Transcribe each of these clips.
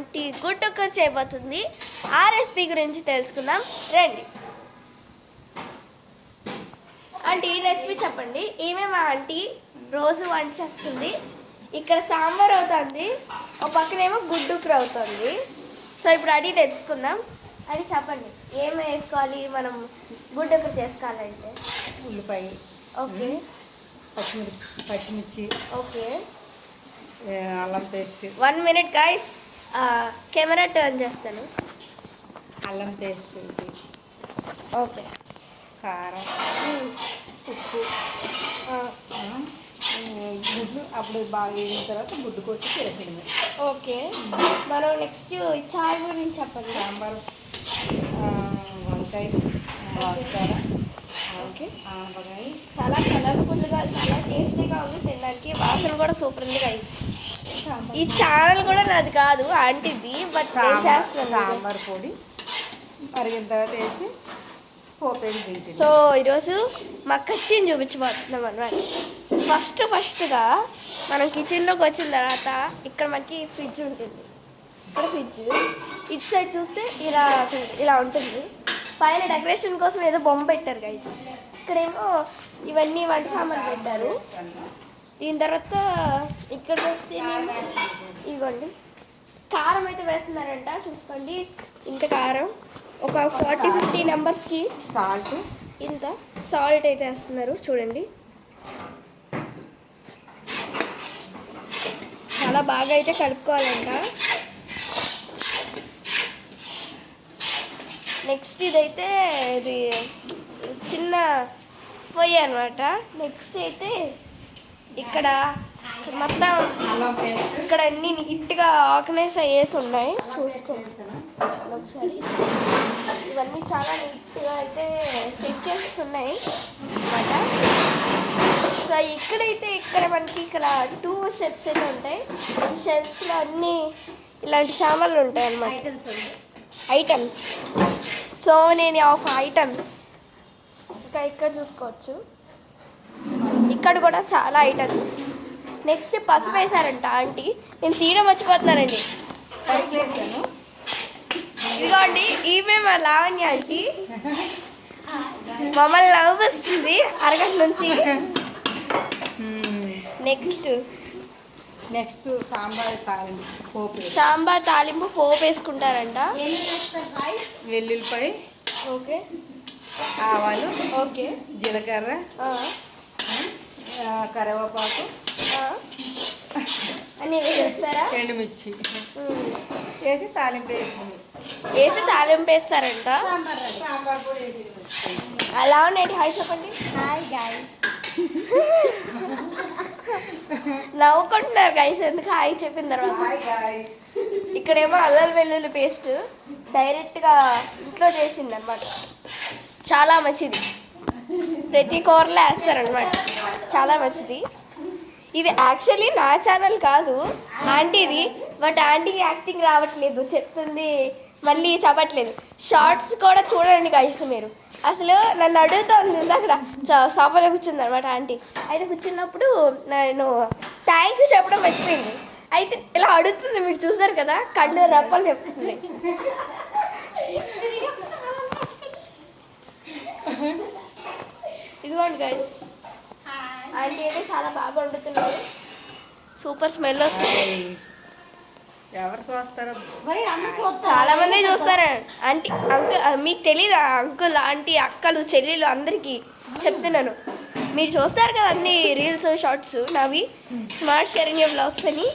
Aunty గుడ్డు కూర చేయబోతుంది. ఆ రెసిపీ గురించి తెలుసుకుందాం రండి. ఆంటీ ఈ రెసిపీ చెప్పండి. ఏమేమి ఆంటీ రోజు వంట చేస్తుంది? ఇక్కడ సాంబార్ అవుతుంది, ఒక పక్కనేమో గుడ్డు కూర అవుతుంది. సో ఇప్పుడు అడిగి తెలుసుకుందాం. అది చెప్పండి, ఏం వేసుకోవాలి మనం గుడ్డు కూర చేసుకోవాలంటే? ఉల్లిపాయ, ఓకే, పచ్చిమిర్చి, ఓకే, అల్లం paste. 1 minute guys, camera turn చేస్తాను. అల్లం పేస్ట్, ఓకే, కారం, ఉప్పు, గుడ్డు. అప్పుడు బాగా వేసిన తర్వాత గుడ్డు కొట్టి తిరగడమే. ఓకే, మనం నెక్స్ట్ చారు గురించి చెప్పండి. సాంబార్, వంకాయ, వంకాయ, ఓకే, ఆనపకాయ. చాలా కలర్ఫుల్గా, చాలా టేస్టీగా ఉంది, తినడానికి వాసన కూడా సూపర్ ఉంది గైస్. ఈ ఛానల్ కూడా నాది కాదు, ఆంటీది, బట్ నేను చేస్తాను. సాంబార్ పొడి మరిగిన తర్వాత వేసి పోపేసి దించి. సో ఈరోజు మా కిచెన్ చూపించబోతున్నాం అన్నమాట. ఫస్ట్గా మనం కిచెన్లోకి వచ్చిన తర్వాత ఇక్కడ మనకి ఫ్రిడ్జ్ ఉంటుంది. ఇక్కడ ఫ్రిడ్జ్ ఇటు సైడ్ చూస్తే ఇలా ఉంటుంది. పైన డెకరేషన్ కోసం ఏదో బొమ్మ పెట్టారు గైస్. ఇక్కడేమో ఇవన్నీ వంట సామాన్లు పెట్టారు. దీని తర్వాత ఇక్కడ చూస్తే ఇదిగోండి, కారం అయితే వేస్తున్నారంట, చూసుకోండి. ఇంత కారం, ఒక 40-50 మెంబర్స్కి. సాల్ట్, ఇంత సాల్ట్ అయితే వేస్తున్నారు చూడండి. చాలా బాగా అయితే కలుపుకోవాలంట. నెక్స్ట్ ఇదైతే ఇది చిన్న పొయ్యి అనమాట. నెక్స్ట్ అయితే ఇక్కడ మొత్తం ఇక్కడ అన్ని నీట్గా ఆర్గనైజ్ అయ్యేసి ఉన్నాయి, చూసుకోండి ఒకసారి. ఇవన్నీ చాలా నీట్గా అయితే సెట్ చేసి ఉన్నాయి అన్నమాట. సో ఇక్కడైతే ఇక్కడ మనకి ఇక్కడ 2 షెల్ఫ్స్ అయితే ఉంటాయి. ఈ షెల్ఫ్స్లో అన్నీ ఇలాంటి సామాన్లు ఉంటాయి అన్నమాట, ఐటమ్స్. సో నేను ఆఫ్ ఐటమ్స్ ఇంకా ఇక్కడ చూసుకోవచ్చు. ఇక్కడ కూడా చాలా ఐటమ్స్. నెక్స్ట్ పసుపు వేసారంట ఆంటీ, నేను తీయడం మర్చిపోతున్నానండి. ఇదిగోండి, ఈమె మా లావణ్య ఆంటీ, మమ్మల్ని నవ్వుస్తుంది అరగంట నుంచి. నెక్స్ట్ సాంబార్ తాలింపు పోపు వేసుకుంటారంట. వెల్లుల్లిపాయ, ఓకే, ఆవాలు, ఓకే, జీలకర్ర, కరివేపాకు అన్నీ వేసేస్తారా? ఎండుమిర్చి వేసి తాలింపు తాలింపు వేస్తారంట. సాంబార్ పొడి. అలా ఉన్నాయి. హాయ్ చెప్పండి. Hi guys. నవ్వుకుంటున్నారు గైస్, ఎందుకు హాయ్ చెప్పిన తర్వాత. ఇక్కడేమో అల్లం వెల్లుల్లి పేస్ట్ డైరెక్ట్గా ఇంట్లో చేసింది అనమాట. చాలా మంచిది, ప్రతి కూరలో వేస్తారనమాట, చాలా మంచిది. ఇది యాక్చువల్లీ నా ఛానల్ కాదు, ఆంటీది. బట్ ఆంటీకి యాక్టింగ్ రావట్లేదు, చెప్తుంది మళ్ళీ చెప్పట్లేదు. షార్ట్స్ కూడా చూడండి గైస్ మీరు. అసలు నన్ను అడుగుతుంది అక్కడ సోఫాలో కూర్చుంది అనమాట ఆంటీ. అయితే కూర్చున్నప్పుడు నేను థ్యాంక్ యూ చెప్పడం మర్చిపోయింది. అయితే ఇలా అడుగుతుంది, మీరు చూసారు కదా, కళ్ళు రప్పలు చెప్తుంది. ఇదిగోండి గైస్, ఆంటీ అయితే చాలా బాగా వండుతున్నారు, సూపర్ స్మెల్ వస్తుంది. ఎవరు చూస్తారు? చాలా మంది చూస్తారు ఆంటీ. అంకుల్ మీకు తెలీదా? అంకుల్, ఆంటీ, అక్కలు, చెల్లెలు అందరికీ చెప్తున్నాను. మీరు చూస్తారు కదా అన్ని రీల్స్, షార్ట్స్ నావి, స్మార్ట్ శరణ్య వ్లాగ్స్ అని.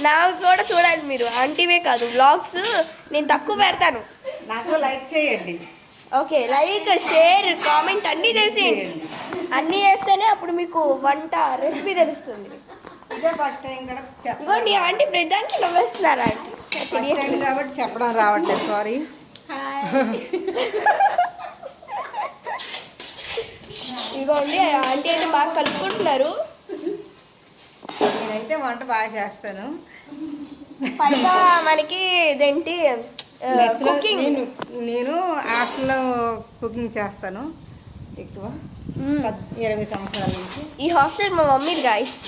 నావి కూడా చూడాలి మీరు, ఆంటీవే కాదు, వ్లాగ్స్ నేను తక్కువ పెడతాను. నాకు లైక్ చేయండి. ఓకే, లైక్, షేర్, కామెంట్ అన్నీ చేసేయండి. అన్నీ చేస్తేనే అప్పుడు మీకు వంట రెసిపీ తెలుస్తుంది. ఇదిగోండి ఆంటీ, ప్రతిదానికి నవ్వేస్తున్నారు ఆంటీ. కాబట్టి చెప్పడం రావట్లేదు, సారీ. ఇదిగోండి ఆంటీ అయితే బాగా కలుపుకుంటున్నారు. నేనైతే వంట బాగా చేస్తాను. పైగా మనకి ఇదేంటి కుకింగ్, నేను హాస్టల్లో కుకింగ్ చేస్తాను ఎక్కువ, 20 సంవత్సరాల నుంచి. ఈ హాస్టల్ మా మమ్మీ గైస్.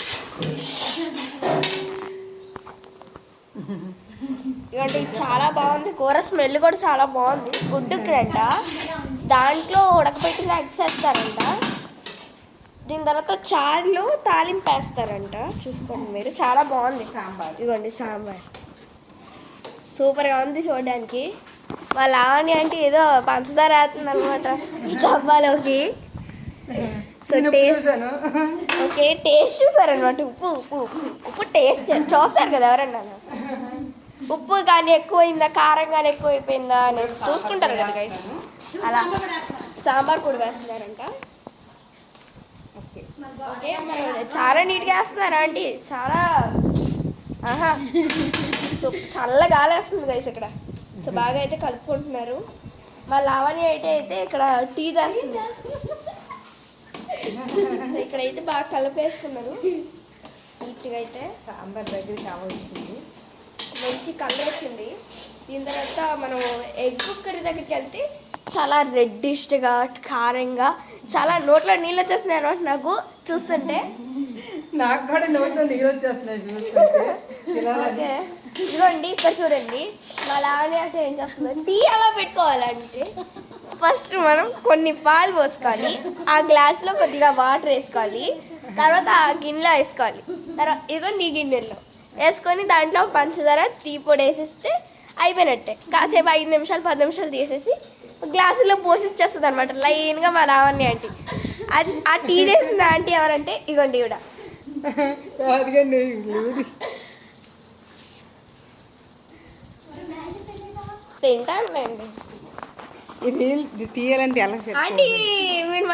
ఇదిగోండి ఇది చాలా బాగుంది. కూర స్మెల్ కూడా చాలా బాగుంది. గుడ్డుకురంట దాంట్లో ఉడకబెట్టిన ఎగ్స్ వేస్తారంట. దీని తర్వాత చారులో తాలింపు వేస్తారంట. చూసుకోండి మీరు, చాలా బాగుంది సాంబార్. ఇదిగోండి సాంబార్ సూపర్గా ఉంది చూడడానికి. వాళ్ళ ఆవని అంటే ఏదో పంచదార వేస్తుంది అనమాట డబ్బాలోకి. సో టేస్ట్ ఓకే, టేస్ట్ చూసారనమాట. ఉప్పు ఉప్పు ఉప్పు టేస్ట్ చూస్తారు కదా ఎవరన్నా. ఉప్పు కానీ ఎక్కువైందా, కారం కానీ ఎక్కువైపోయిందా అనేసి చూసుకుంటారు కదా గైస్. అలా సాంబార్ కూడా వేస్తున్నారంట. ఓకే. ఓకే, మరి చాలా నీట్గా వేస్తున్నారా ఆంటీ? చాలా ఆహా. సో చల్ల గాలి వేస్తుంది గైస్ ఇక్కడ. సో బాగా అయితే కలుపుకుంటున్నారు. మా లావణ్య అయితే ఇక్కడ టీ చేస్తుంది. సో ఇక్కడైతే బాగా కలిపేసుకున్నారు నీట్గా. అయితే సాంబార్ దగ్గర కావాల్సింది. మంచి కలర్ వచ్చింది. దీని తర్వాత మనం ఎగ్ కర్రీ దగ్గరికి వెళ్తే చాలా రెడ్డిష్గా కారంగా చాలా నోట్లో నీళ్ళు వచ్చేస్తున్నాయి అనమాట నాకు చూస్తుంటే. నాకు కూడా నోట్లో నీళ్ళు వచ్చేస్తున్నాయి చూస్తుంటే. ఓకే ఇదిగోండి ఇక్కడ చూడండి. మా లావణ్య అంటే ఏం చేస్తుంది, టీ ఎలా పెట్టుకోవాలంటే ఫస్ట్ మనం కొన్ని పాలు పోసుకోవాలి, ఆ గ్లాస్లో కొద్దిగా వాటర్ వేసుకోవాలి, తర్వాత ఆ గిన్నెలో వేసుకోవాలి. తర్వాత ఇదిగోండి ఈ గిన్నెలో వేసుకొని దాంట్లో పంచదార టీ పొడి వేసేస్తే అయిపోయినట్టే. కాసేపు 5 నిమిషాలు 10 నిమిషాలు తీసేసి గ్లాసులో పోసి ఇచ్చేస్తుంది అనమాట లైన్గా మా లావణ్య ఆంటీ. అది ఆ టీ చేసిన ఆంటీ ఎవరంటే ఇగోండి ఇవిడ. తింటానులేండి ఇది తీయాలంటే ఎలా ఆంటీ. మీరు